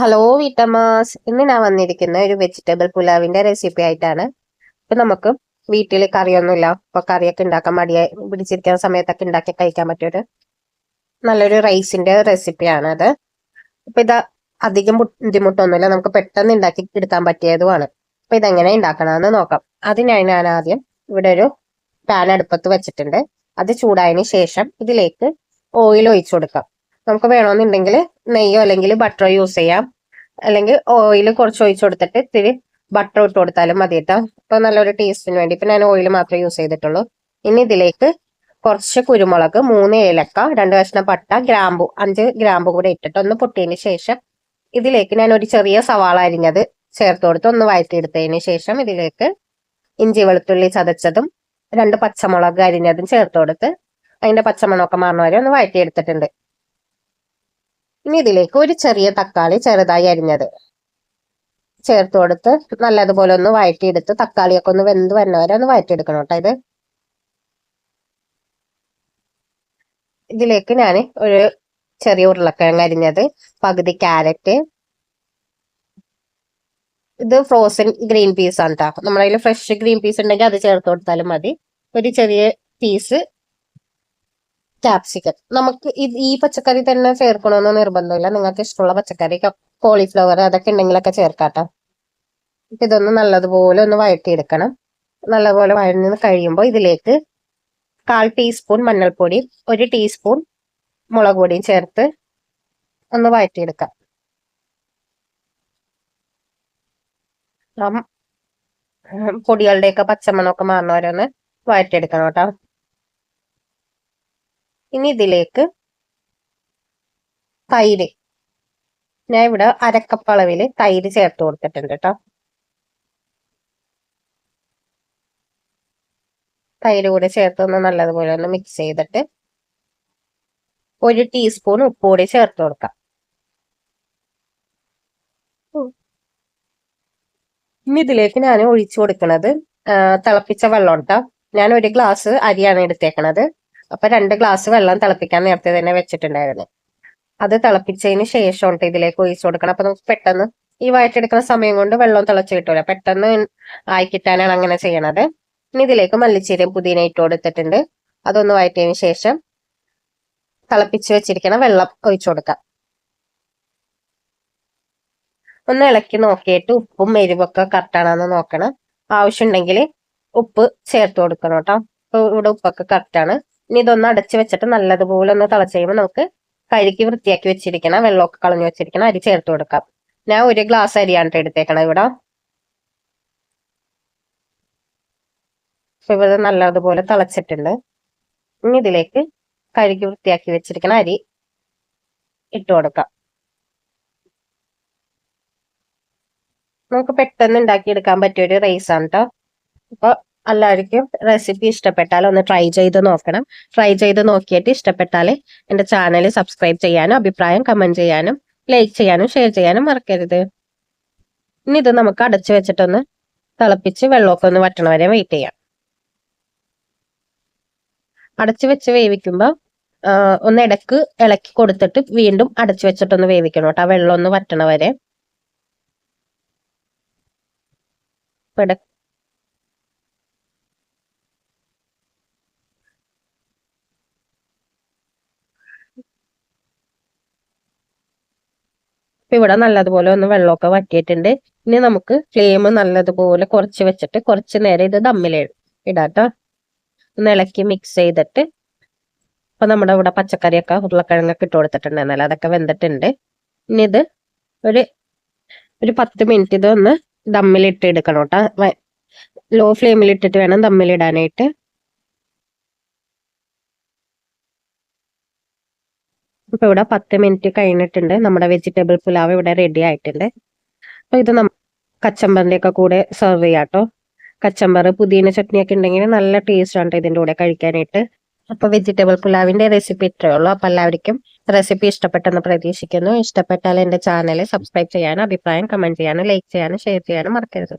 Hello വീട്ടമ്മാസ്, ഇന്ന് ഞാൻ വന്നിരിക്കുന്ന ഒരു വെജിറ്റബിൾ പുലാവിന്റെ റെസിപ്പി ആയിട്ടാണ്. ഇപ്പൊ നമുക്ക് വീട്ടിൽ കറിയൊന്നുമില്ല, ഇപ്പൊ കറിയൊക്കെ ഉണ്ടാക്കാൻ മടിയായി പിടിച്ചിരിക്കുന്ന സമയത്തൊക്കെ ഉണ്ടാക്കി കഴിക്കാൻ പറ്റിയൊരു നല്ലൊരു റൈസിന്റെ റെസിപ്പിയാണ് അത്. ഇപ്പൊ ഇത് അധികം ബുദ്ധിമുട്ടൊന്നുമില്ല, നമുക്ക് പെട്ടെന്ന് ഉണ്ടാക്കി എടുക്കാൻ പറ്റിയതുമാണ്. അപ്പൊ ഇതെങ്ങനെ ഉണ്ടാക്കണമെന്ന് നോക്കാം. അതിനായി ഞാൻ ആദ്യം ഇവിടെ ഒരു പാൻ അടുപ്പത്ത് വെച്ചിട്ടുണ്ട്. അത് ചൂടായതിനു ശേഷം ഇതിലേക്ക് ഓയിൽ ഒഴിച്ചു കൊടുക്കാം. നമുക്ക് വേണമെന്നുണ്ടെങ്കിൽ നെയ്യോ അല്ലെങ്കിൽ ബട്ടറോ യൂസ് ചെയ്യാം. അല്ലെങ്കിൽ ഓയിൽ കുറച്ച് ഒഴിച്ചു കൊടുത്തിട്ട് ഇത്തിരി ബട്ടർ ഇട്ട് കൊടുത്താലും മതി കേട്ടോ. അപ്പൊ നല്ലൊരു ടേസ്റ്റിന് വേണ്ടി ഇപ്പൊ ഞാൻ ഓയിൽ മാത്രമേ യൂസ് ചെയ്തിട്ടുള്ളൂ. ഇനി ഇതിലേക്ക് കുറച്ച് കുരുമുളക്, 3 ഏലക്ക, 2 കഷ്ണം പട്ട, ഗ്രാമ്പു 5 ഗ്രാമ്പു കൂടെ ഇട്ടിട്ട് ഒന്ന് പൊട്ടിയതിന് ശേഷം ഇതിലേക്ക് ഞാൻ ഒരു ചെറിയ സവാള അരിഞ്ഞത് ചേർത്ത് കൊടുത്ത് ഒന്ന് വഴറ്റിയെടുത്തതിന് ശേഷം ഇതിലേക്ക് ഇഞ്ചി വെളുത്തുള്ളി ചതച്ചതും 2 പച്ചമുളക് അരിഞ്ഞതും ചേർത്ത് കൊടുത്ത് അതിന്റെ പച്ചമണമൊക്കെ മാറുന്ന വരെ ഒന്ന് വഴറ്റിയെടുത്തിട്ടുണ്ട്. ഇനി ഇതിലേക്ക് ഒരു ചെറിയ തക്കാളി ചെറുതായി അരിഞ്ഞത് ചേർത്ത് കൊടുത്ത് നല്ലതുപോലെ ഒന്ന് വഴറ്റിയെടുത്ത് തക്കാളിയൊക്കെ ഒന്ന് വെന്ത് വരുന്നവരെ ഒന്ന് വഴറ്റിയെടുക്കണം കേട്ടോ. ഇതിലേക്ക് ഞാൻ ഒരു ചെറിയ ഉരുളക്കിഴങ്ങ് അരിഞ്ഞത്, പകുതി ക്യാരറ്റ്, ഇത് ഫ്രോസൺ ഗ്രീൻ പീസ് ആണ് കേട്ടോ. നമ്മുടെ കയ്യിൽ ഫ്രഷ് ഗ്രീൻ പീസ് ഉണ്ടെങ്കിൽ അത് ചേർത്ത് കൊടുത്താലും മതി. ഒരു ചെറിയ പീസ് ക്യാപ്സിക്കം. നമുക്ക് ഈ പച്ചക്കറി തന്നെ ചേർക്കണമെന്ന് നിർബന്ധമില്ല, നിങ്ങൾക്ക് ഇഷ്ടമുള്ള പച്ചക്കറി കോളിഫ്ലവർ അതൊക്കെ ഉണ്ടെങ്കിലൊക്കെ ചേർക്കാട്ടോ. ഇതൊന്ന് നല്ലതുപോലെ ഒന്ന് വഴറ്റിയെടുക്കണം. നല്ലപോലെ വഴഞ്ഞ് കഴിയുമ്പോൾ ഇതിലേക്ക് 1/4 ടീസ്പൂൺ മഞ്ഞൾപ്പൊടി, 1 ടീസ്പൂൺ മുളക് പൊടിയും ചേർത്ത് ഒന്ന് വഴറ്റിയെടുക്കാം. പൊടികളുടെയൊക്കെ പച്ചമണമൊക്കെ മാറുന്നവരെ ഒന്ന് വഴറ്റിയെടുക്കണം കേട്ടോ. ഇനി ഇതിലേക്ക് തൈര്, ഞാൻ ഇവിടെ 1/2 കപ്പ് അളവിൽ തൈര് ചേർത്ത് കൊടുത്തിട്ടുണ്ട് കേട്ടോ. തൈര് കൂടെ ചേർത്ത് ഒന്ന് നല്ലതുപോലെ ഒന്ന് മിക്സ് ചെയ്തിട്ട് 1 ടീസ്പൂൺ ഉപ്പ് കൂടി ചേർത്ത് കൊടുക്കാം. ഇനി ഇതിലേക്ക് ഞാൻ ഒഴിച്ചു കൊടുക്കുന്നത് തിളപ്പിച്ച വെള്ളം കേട്ടോ. ഞാൻ 1 ഗ്ലാസ് അരിയാണ് എടുത്തേക്കണത്. അപ്പൊ 2 ഗ്ലാസ് വെള്ളം തിളപ്പിക്കാൻ നേരത്തെ തന്നെ വെച്ചിട്ടുണ്ടായിരുന്നു. അത് തിളപ്പിച്ചതിന് ശേഷം ഇതിലേക്ക് ഒഴിച്ചു കൊടുക്കണം. അപ്പൊ നമുക്ക് പെട്ടെന്ന് ഈ വഴറ്റെടുക്കുന്ന സമയം കൊണ്ട് വെള്ളം തിളച്ച് കിട്ടൂല, പെട്ടെന്ന് ആയി കിട്ടാനാണ് അങ്ങനെ ചെയ്യണത്. ഇനി ഇതിലേക്ക് മല്ലിച്ചീരയും പുതിന ഇട്ട് കൊടുത്തിട്ടുണ്ട്. അതൊന്ന് വഴറ്റിയതിന് ശേഷം തിളപ്പിച്ച് വെച്ചിരിക്കുന്ന വെള്ളം ഒഴിച്ചു കൊടുക്കാം. ഒന്ന് ഇളക്കി നോക്കിയിട്ട് ഉപ്പും എരിവൊക്കെ കറക്റ്റാണെന്ന് നോക്കണം. ആവശ്യമുണ്ടെങ്കിൽ ഉപ്പ് ചേർത്ത് കൊടുക്കണം കേട്ടോ. ഇവിടെ ഉപ്പൊക്കെ കറക്റ്റാണ്. ഇനി ഇതൊന്ന് അടച്ചു വെച്ചിട്ട് നല്ലതുപോലെ ഒന്ന് തിളച്ച് കഴിയുമ്പോൾ നമുക്ക് കഴുകി വൃത്തിയാക്കി വെച്ചിരിക്കണം, വെള്ളമൊക്കെ കളഞ്ഞു വെച്ചിരിക്കണം അരി ചേർത്ത് കൊടുക്കാം. ഞാൻ 1 ഗ്ലാസ് അരിയാണ് എടുത്തേക്കണം ഇവിടെ. ഇവിടെ നല്ലതുപോലെ തിളച്ചിട്ടുണ്ട്. ഇനി ഇതിലേക്ക് കഴുകി വൃത്തിയാക്കി വെച്ചിരിക്കണം അരി ഇട്ട് കൊടുക്കാം. നമുക്ക് പെട്ടെന്ന് ഉണ്ടാക്കിയെടുക്കാൻ പറ്റിയ ഒരു റൈസാണ് കേട്ടോ. അപ്പൊ എല്ലാവർക്കും റെസിപ്പി ഇഷ്ടപ്പെട്ടാൽ ഒന്ന് ട്രൈ ചെയ്ത് നോക്കണം. ട്രൈ ചെയ്ത് നോക്കിയിട്ട് ഇഷ്ടപ്പെട്ടാൽ എൻ്റെ ചാനൽ സബ്സ്ക്രൈബ് ചെയ്യാനും അഭിപ്രായം കമന്റ് ചെയ്യാനും ലൈക്ക് ചെയ്യാനും ഷെയർ ചെയ്യാനും മറക്കരുത്. ഇനി ഇത് നമുക്ക് അടച്ചു വെച്ചിട്ടൊന്ന് തിളപ്പിച്ച് വെള്ളമൊക്കെ ഒന്ന് വറ്റണ വരെ വെയിറ്റ് ചെയ്യാം. അടച്ചു വെച്ച് വേവിക്കുമ്പോൾ ഒന്ന് ഇടക്ക് ഇളക്കി കൊടുത്തിട്ട് വീണ്ടും അടച്ചു വെച്ചിട്ടൊന്ന് വേവിക്കണം കേട്ടോ, വെള്ളം ഒന്ന് വറ്റണ വരെ. ഇവിടെ നല്ലതുപോലെ ഒന്ന് വെള്ളമൊക്കെ വറ്റിയിട്ടുണ്ട്. ഇനി നമുക്ക് ഫ്ലെയിം നല്ലതുപോലെ കുറച്ച് വെച്ചിട്ട് കുറച്ച് നേരം ഇത് ദമ്മിൽ ഇടാട്ടോ. ഒന്ന് ഇളക്കി മിക്സ് ചെയ്തിട്ട് അപ്പൊ നമ്മുടെ ഇവിടെ പച്ചക്കറിയൊക്കെ ഉരുളക്കിഴങ്ങൊക്കെ ഇട്ട് കൊടുത്തിട്ടുണ്ട്, എന്നാലും അതൊക്കെ വെന്തിട്ടുണ്ട്. ഇനി ഇത് ഒരു 10 മിനിറ്റ് ഇതൊന്ന് ദമ്മിലിട്ട് എടുക്കണം കേട്ടോ. ലോ ഫ്ലെയിമിൽ ഇട്ടിട്ട് വേണം ദമ്മിലിടാനായിട്ട്. ഇപ്പൊ ഇവിടെ 10 മിനിറ്റ് കഴിഞ്ഞിട്ടുണ്ട്. നമ്മുടെ വെജിറ്റബിൾ പുലാവ് ഇവിടെ റെഡി ആയിട്ടുണ്ട്. അപ്പൊ ഇത് കച്ചമ്പറിന്റെ ഒക്കെ കൂടെ സെർവ് ചെയ്യാട്ടോ. കച്ചമ്പർ പുതിന ചട്നിയൊക്കെ ഉണ്ടെങ്കിൽ നല്ല ടേസ്റ്റ് ആണ് ഇതിന്റെ കൂടെ കഴിക്കാനായിട്ട്. അപ്പൊ വെജിറ്റബിൾ പുലാവിന്റെ റെസിപ്പി ഇത്രയേ ഉള്ളൂ. അപ്പൊ എല്ലാവർക്കും റെസിപ്പി ഇഷ്ടപ്പെട്ടെന്ന് പ്രതീക്ഷിക്കുന്നു. ഇഷ്ടപ്പെട്ടാൽ എന്റെ ചാനൽ സബ്സ്ക്രൈബ് ചെയ്യാനും അഭിപ്രായം കമന്റ് ചെയ്യാനും ലൈക്ക് ചെയ്യാനും ഷെയർ ചെയ്യാനും മറക്കരുത്.